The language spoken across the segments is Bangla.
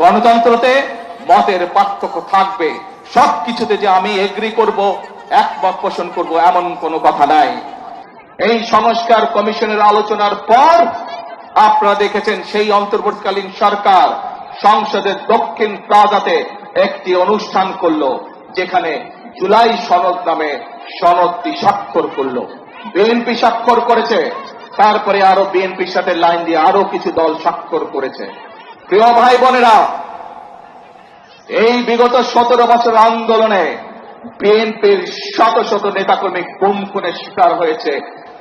গণতন্ত্রতে মতের পার্থক্য থাকবে, সবকিছুতে যে আমি এগ্রি করব, একমত পোষণ করব এমন কোনো কথা নাই। এই সংস্কার কমিশনের আলোচনার পর আপনারা দেখেছেন সেই অন্তর্বর্তীকালীন সরকার সংসদের দক্ষিণ প্লাজাতে একটি অনুষ্ঠান করলো, যেখানে জুলাই সনদ নামে সনদটি স্বাক্ষর করলো। বিএনপি স্বাক্ষর করেছে, তারপরে আরো বিএনপির সাথে লাইন দিয়ে আরো কিছু দল স্বাক্ষর করেছে। প্রিয় ভাই বোনেরা, এই বিগত 17 বছর আন্দোলনে বিএনপির শত শত নেতাকর্মী গুম খুনের শিকার হয়েছে।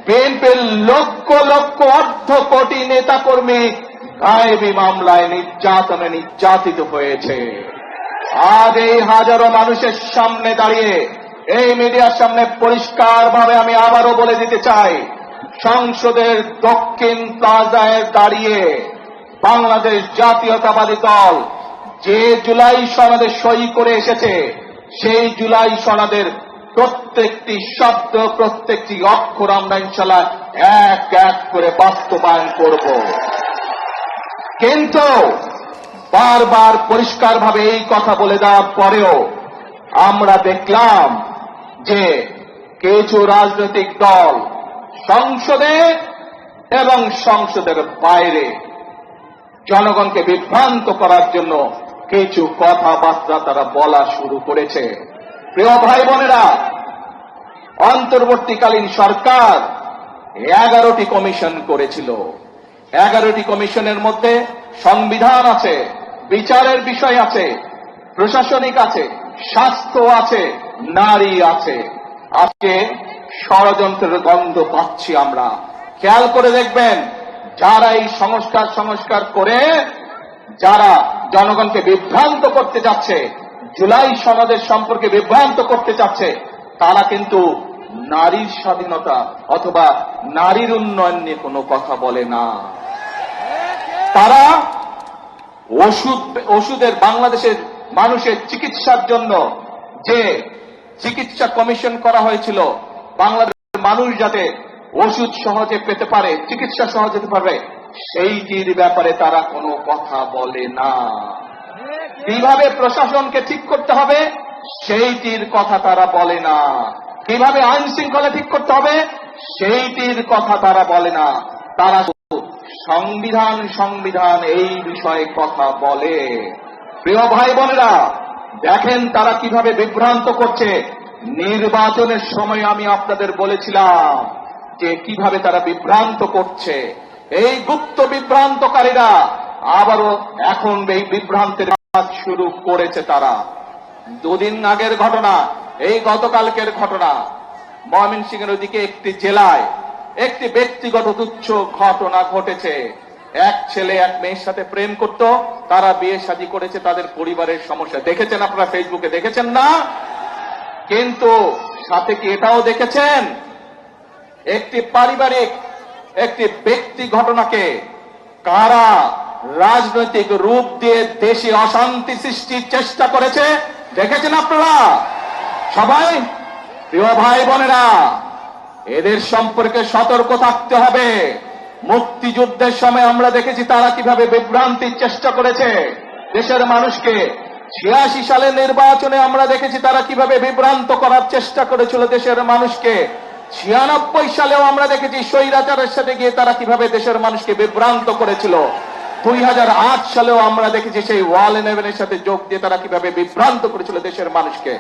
বিএনপির লক্ষ লক্ষ অর্ধ কোটি নেতাকর্মী গায়েবী মামলায় নির্যাতনে নির্যাতিত হয়েছে। আজ এই হাজারো মানুষের সামনে দাঁড়িয়ে এই মিডিয়ার সামনে পরিষ্কারভাবে আমি আবারও বলে দিতে চাই, সংসদের দক্ষিণ প্লাজায় দাঁড়িয়ে বাংলাদেশ জাতীয়তাবাদী দল যে জুলাই সনদে সই করে এসেছে, সেই জুলাই সনদের প্রত্যেকটি শব্দ, প্রত্যেকটি অক্ষর আমরা ইনশাআল্লাহ এক এক করে বাস্তবায়ন করব। কিন্তু বারবার পরিষ্কারভাবে এই কথা বলে দেওয়ার পরেও আমরা দেখলাম যে কিছু রাজনৈতিক দল সংসদে এবং সংসদের বাইরে জনগণকে বিভ্রান্ত করার জন্য কিছু কথাবার্তা তারা বলা শুরু করেছে। প্রিয় ভাই বোনেরা, অন্তর্বর্তীকালীন সরকার 11টি কমিশন করেছিল। 11টি কমিশনের মধ্যে সংবিধান আছে, বিচারের বিষয় আছে, প্রশাসনিক আছে, স্বাস্থ্য আছে, নারী আছে। আজকে ষড়যন্ত্রের গন্ধ পাচ্ছি আমরা। খেয়াল করে দেখবেন, যারা এই সংস্কার করে যারা জনগণকে বিভ্রান্ত করতে যাচ্ছে, জুলাই সনদের সম্পর্কে বিভ্রান্ত করতে চাচ্ছে, তারা কিন্তু নারীর স্বাধীনতা অথবা নারীর উন্নয়ন নিয়ে কোনো কথা বলে না। তারা ওষুধের বাংলাদেশের মানুষের চিকিৎসার জন্য যে চিকিৎসা কমিশন করা হয়েছিল, বাংলাদেশের মানুষ যাতে ওষুধ সহজে পেতে পারে, চিকিৎসা সহজে পেতে পারে, সেইটির ব্যাপারে তারা কোনো কথা বলে না। কিভাবে প্রশাসনকে ঠিক করতে হবে সেইটির কথা তারা বলে না। কিভাবে আইন শৃঙ্খলা ঠিক করতে হবে সেইটির কথা তারা বলে না। তারা সংবিধান এই বিষয়ে কথা বলে। প্রিয় ভাই বোনেরা, দেখেন তারা কিভাবে বিভ্রান্ত করছে। নির্বাচনের সময় আমি আপনাদের বলেছিলাম যে কিভাবে তারা বিভ্রান্ত করছে। এই গুপ্ত বিভ্রান্তকারীরা আবারও এখন এই বিভ্রান্তের কাজ শুরু করেছে। তারা দুদিন আগের ঘটনা, এই গতকালকের ঘটনা, ময়মনসিংহের ওইদিকে একটি জেলায় একটি ব্যক্তিগত তুচ্ছ ঘটনা ঘটেছে। এক ছেলে এক মেয়ের সাথে প্রেম করত, তারা বিয়ে শাদী করেছে, তাদের পরিবারের সমস্যা দেখেছেন আপনারা, ফেসবুকে দেখেছেন না? কিন্তু সাথে কি এটাও দেখেছেন, একটি পারিবারিক একটি ব্যক্তি ঘটনাকে কারা রাজনৈতিক রূপ দিয়ে দেশে অশান্তি সৃষ্টির চেষ্টা করেছে? দেখেছেন আপনারা সবাই? প্রিয় ভাই বোনেরা, এদের সম্পর্কে সতর্ক থাকতে হবে। মুক্তিযুদ্ধের সময় আমরা দেখেছি তারা কিভাবে বিভ্রান্তির চেষ্টা করেছে দেশের মানুষকে। 86 সালের নির্বাচনে আমরা দেখেছি তারা কিভাবে বিভ্রান্ত করার চেষ্টা করেছিল দেশের মানুষকে। 96 সালেও আমরা দেখেছি স্বৈরাচারের সাথে গিয়ে তারা কিভাবে দেশের মানুষকে বিভ্রান্ত করেছিল। 2008 সালেও আমরা দেখেছি সেই ওয়াল 11-এর সাথে যোগ দিয়ে তারা কিভাবে বিভ্রান্ত করেছিল দেশের মানুষকে।